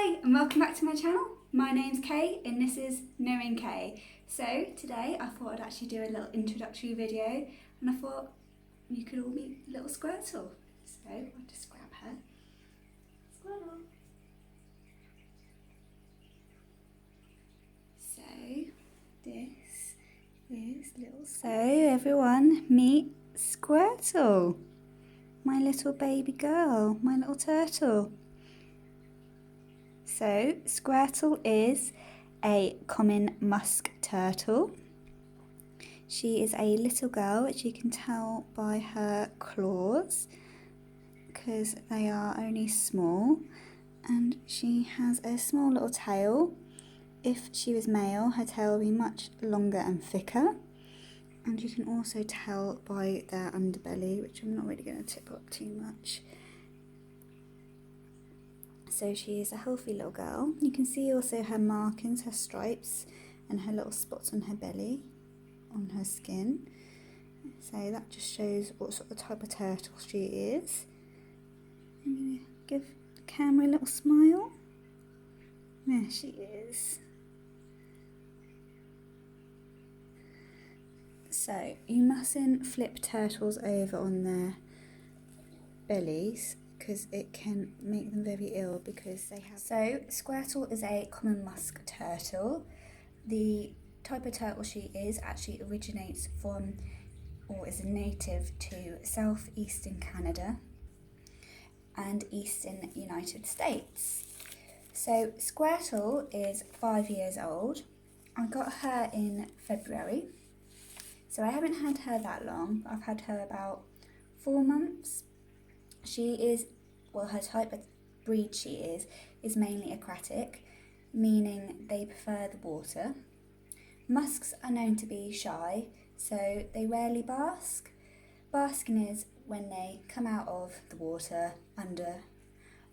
Hi and welcome back to my channel. My name's Kay and this is Knowing Kay. So today I thought I'd actually do a little introductory video and I thought you could all meet little Squirtle. So I'll just grab her. Squirtle. So this is little... So everyone meet Squirtle. My little baby girl, my little turtle. So, Squirtle is a common musk turtle. She is a little girl, which you can tell by her claws, because they are only small, and she has a small little tail. If she was male, her tail would be much longer and thicker, and you can also tell by their underbelly, which I'm not really going to tip up too much. So she is a healthy little girl. You can see also her markings, her stripes, and her little spots on her belly, on her skin. So that just shows what sort of type of turtle she is. I'm going to give the camera a little smile. There she is. So you mustn't flip turtles over on their bellies, because it can make them very ill because they have... So, Squirtle is a common musk turtle. The type of turtle she is actually originates from, or is a native to southeastern Canada and eastern United States. So, Squirtle is 5 years old. I got her in February. So I haven't had her that long. I've had her about 4 months. She is, well, her type of breed she is mainly aquatic, meaning they prefer the water. Musks are known to be shy, so they rarely bask. Basking is when they come out of the water under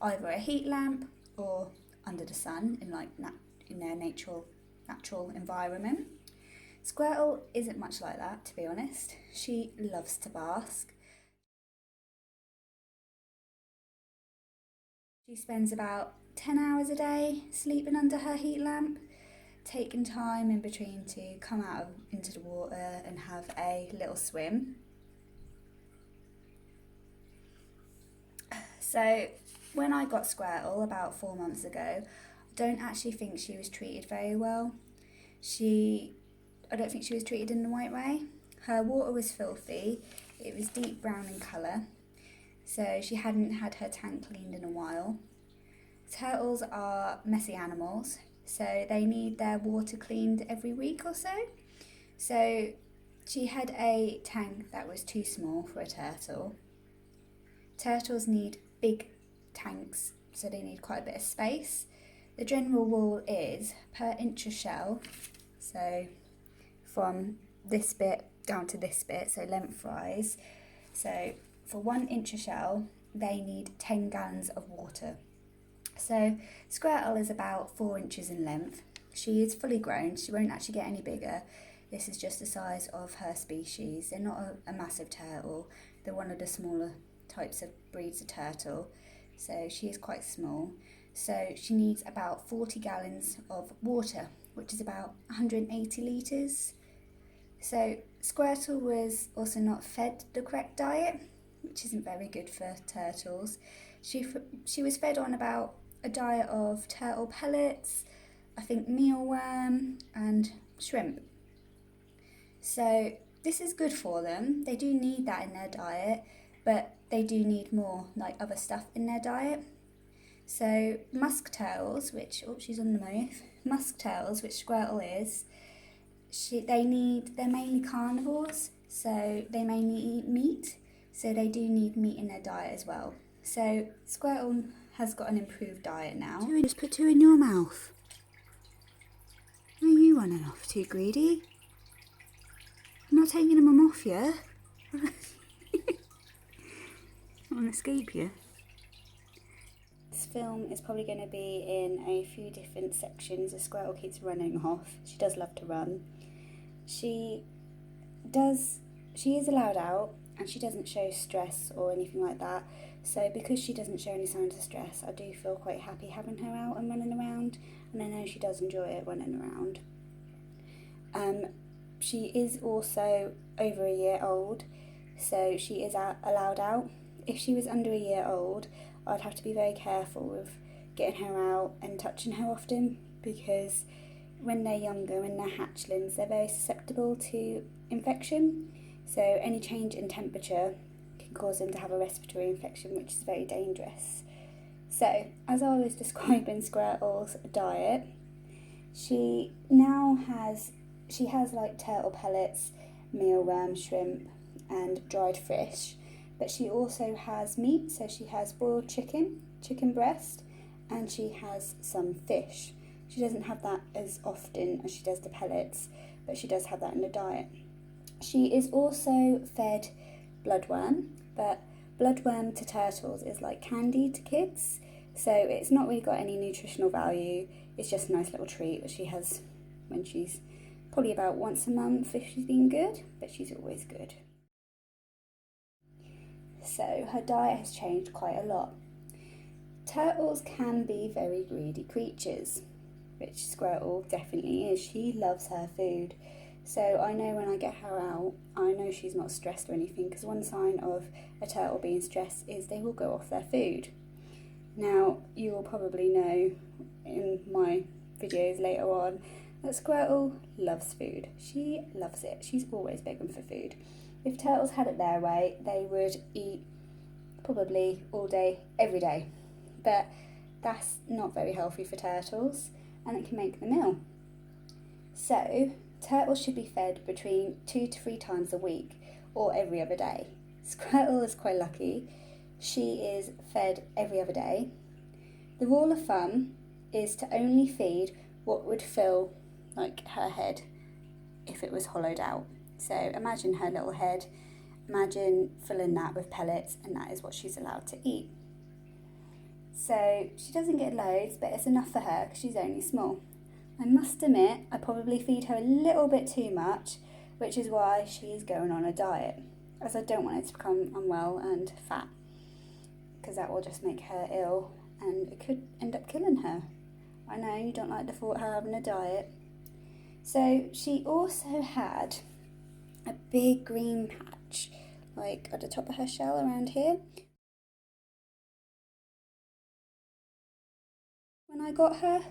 either a heat lamp or under the sun in in their natural environment. Squirtle isn't much like that, to be honest. She loves to bask. She spends about 10 hours a day sleeping under her heat lamp, taking time in between to come out into the water and have a little swim. So when I got Squirtle about 4 months ago, I don't actually think she was treated very well. I don't think she was treated in the right way. Her water was filthy, it was deep brown in colour. So she hadn't had her tank cleaned in a while. Turtles are messy animals, so they need their water cleaned every week or so. So she had a tank that was too small for a turtle. Turtles need big tanks, so they need quite a bit of space. The general rule is per inch of shell, so from this bit down to this bit, so lengthwise. So for 1 inch of shell, they need 10 gallons of water. So Squirtle is about 4 inches in length. She is fully grown, she won't actually get any bigger. This is just the size of her species. They're not a massive turtle, they're one of the smaller types of breeds of turtle. So she is quite small. So she needs about 40 gallons of water, which is about 180 litres. So Squirtle was also not fed the correct diet, which isn't very good for turtles. She was fed on about a diet of turtle pellets, I think mealworm and shrimp. So this is good for them. They do need that in their diet, but they do need more other stuff in their diet. So musk turtles, which, oh, she's on the move. Musk turtles, which Squirtle is, they're mainly carnivores, so they mainly eat meat, so they do need meat in their diet as well. So Squirtle has got an improved diet now. Just put 2 in your mouth. Where are you running off to, greedy? I'm not taking them off you. I want to escape you. This film is probably going to be in a few different sections. The Squirtle keeps running off. She does love to run. She is allowed out and she doesn't show stress or anything like that. So because she doesn't show any signs of stress, I do feel quite happy having her out and running around, and I know she does enjoy it running around. She is also over a year old, so she is allowed out. If she was under a year old, I'd have to be very careful with getting her out and touching her often, because when they're younger, when they're hatchlings, they're very susceptible to infection. So any change in temperature can cause them to have a respiratory infection, which is very dangerous. So, as I was describing Squirtle's diet, she has like turtle pellets, mealworm, shrimp, and dried fish, but she also has meat. So she has boiled chicken breast, and she has some fish. She doesn't have that as often as she does the pellets, but she does have that in the diet. She is also fed bloodworm, but bloodworm to turtles is like candy to kids, so it's not really got any nutritional value. It's just a nice little treat that she has when she's probably about once a month if she's been good, but she's always good. So her diet has changed quite a lot. Turtles can be very greedy creatures, which Squirtle definitely is. She loves her food. So I know when I get her out, I know she's not stressed or anything, because one sign of a turtle being stressed is they will go off their food. Now, you will probably know in my videos later on that Squirtle loves food. She loves it. She's always begging for food. If turtles had it their way, they would eat probably all day, every day. But that's not very healthy for turtles, and it can make them ill. So, turtles should be fed between 2 to 3 times a week, or every other day. Squirtle is quite lucky. She is fed every other day. The rule of thumb is to only feed what would fill like her head if it was hollowed out. So imagine her little head, imagine filling that with pellets, and that is what she's allowed to eat. So she doesn't get loads, but it's enough for her because she's only small. I must admit, I probably feed her a little bit too much, which is why she's going on a diet, as I don't want her to become unwell and fat, because that will just make her ill and it could end up killing her. I know you don't like the thought of her having a diet. So she also had a big green patch, like at the top of her shell around here. When I got her,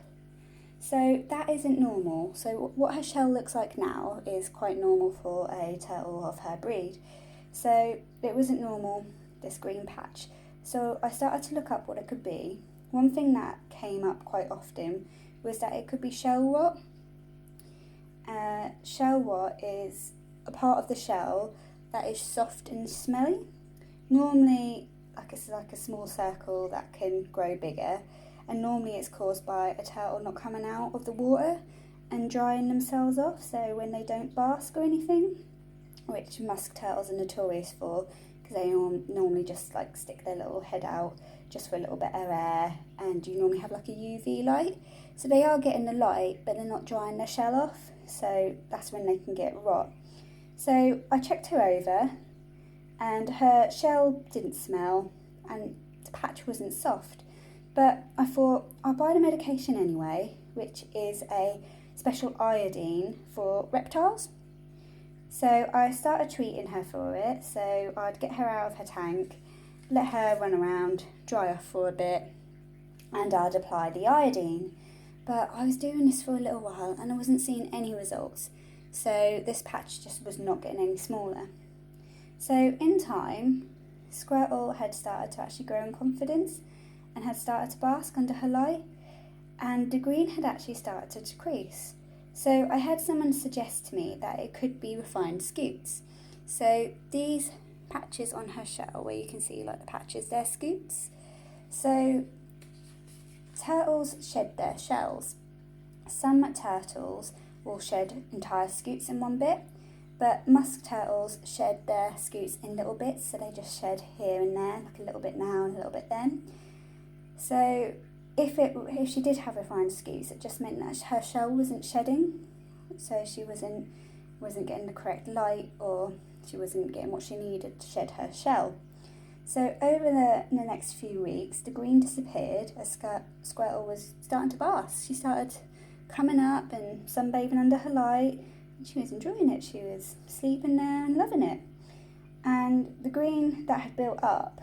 so that isn't normal. So what her shell looks like now is quite normal for a turtle of her breed. So it wasn't normal, this green patch. So I started to look up what it could be. One thing that came up quite often was that it could be shell rot. Shell rot is a part of the shell that is soft and smelly. Normally, it's like a small circle that can grow bigger, and normally it's caused by a turtle not coming out of the water and drying themselves off, so when they don't bask or anything, which musk turtles are notorious for, because they normally just like stick their little head out just for a little bit of air, and you normally have like a UV light, so they are getting the light but they're not drying their shell off, so that's when they can get rot. So I checked her over and her shell didn't smell and the patch wasn't soft, but I thought I'll buy the medication anyway, which is a special iodine for reptiles. So I started treating her for it. So I'd get her out of her tank, let her run around, dry off for a bit, and I'd apply the iodine. But I was doing this for a little while and I wasn't seeing any results. So this patch just was not getting any smaller. So in time, Squirtle had started to actually grow in confidence and had started to bask under her light, and the green had actually started to decrease. So I had someone suggest to me that it could be refined scutes. So these patches on her shell, where you can see like the patches, they're scutes. So turtles shed their shells. Some turtles will shed entire scutes in one bit, but musk turtles shed their scutes in little bits, so they just shed here and there, like a little bit now and a little bit then. So if she did have refined scutes, it just meant that her shell wasn't shedding, so she wasn't getting the correct light, or she wasn't getting what she needed to shed her shell. So over the next few weeks, the green disappeared as Squirtle was starting to bask. She started coming up and sunbathing under her light. She was enjoying it. She was sleeping there and loving it. And the green that had built up,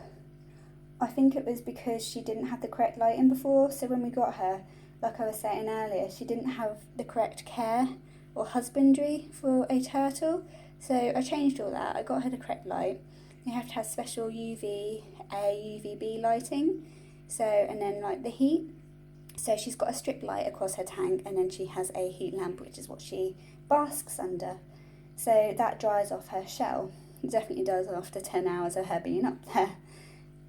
I think it was because she didn't have the correct lighting before. So when we got her, like I was saying earlier, she didn't have the correct care or husbandry for a turtle. So I changed all that. I got her the correct light. You have to have special UVA, UVB lighting. So, and then like the heat. So she's got a strip light across her tank, and then she has a heat lamp, which is what she basks under. So that dries off her shell. It definitely does after 10 hours of her being up there.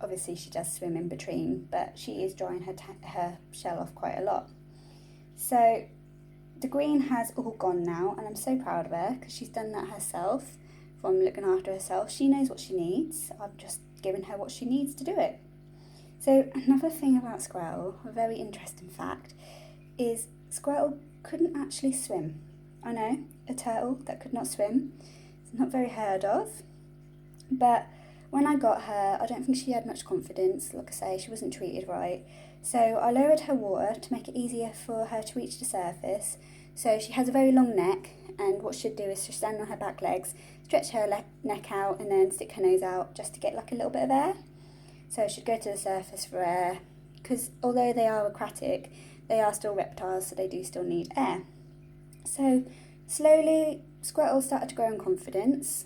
Obviously she does swim in between, but she is drying her shell off quite a lot. So the green has all gone now, and I'm so proud of her because she's done that herself from looking after herself. She knows what she needs. I've just given her what she needs to do it. So another thing about Squirtle, a very interesting fact, is Squirtle couldn't actually swim. I know, a turtle that could not swim. It's not very heard of. But when I got her, I don't think she had much confidence. Like I say, she wasn't treated right. So I lowered her water to make it easier for her to reach the surface. So she has a very long neck, and what she'd do is just stand on her back legs, stretch her neck out, and then stick her nose out just to get like a little bit of air. So she'd go to the surface for air, because although they are aquatic, they are still reptiles, so they do still need air. So slowly, Squirtle started to grow in confidence,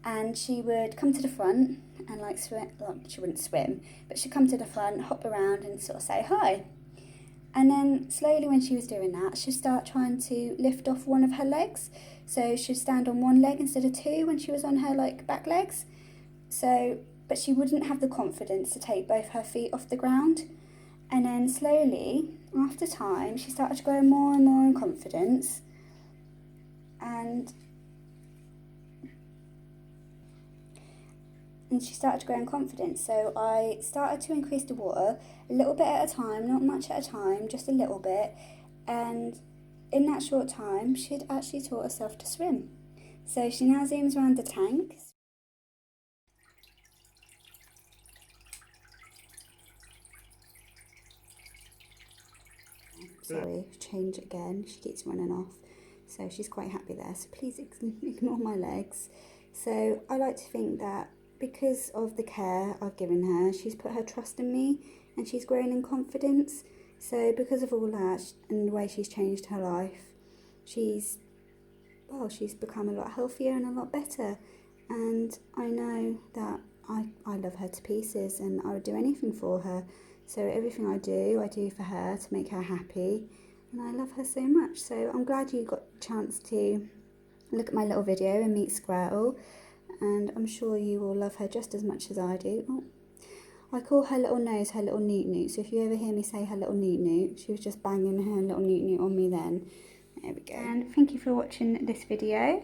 and she would come to the front and like swim. Well, she wouldn't swim, but she'd come to the front, hop around, and sort of say hi. And then slowly, when she was doing that, she'd start trying to lift off one of her legs. So she'd stand on one leg instead of two when she was on her like back legs. So, but she wouldn't have the confidence to take both her feet off the ground. And then slowly, after time, she started to grow more and more in confidence. And she started to grow in confidence. So I started to increase the water a little bit at a time, not much at a time, just a little bit. And in that short time, she'd actually taught herself to swim. So she now zooms around the tank. Sorry, change again. She keeps running off. So she's quite happy there. So please ignore my legs. So I like to think that because of the care I've given her, she's put her trust in me and she's grown in confidence. So because of all that and the way she's changed her life, she's become a lot healthier and a lot better. And I know that I love her to pieces and I would do anything for her. So everything I do for her to make her happy. And I love her so much. So I'm glad you got a chance to look at my little video and meet Squirtle. And I'm sure you will love her just as much as I do. Oh, I call her little nose her little newt newt. So if you ever hear me say her little newt newt, she was just banging her little newt newt on me then. There we go. And thank you for watching this video.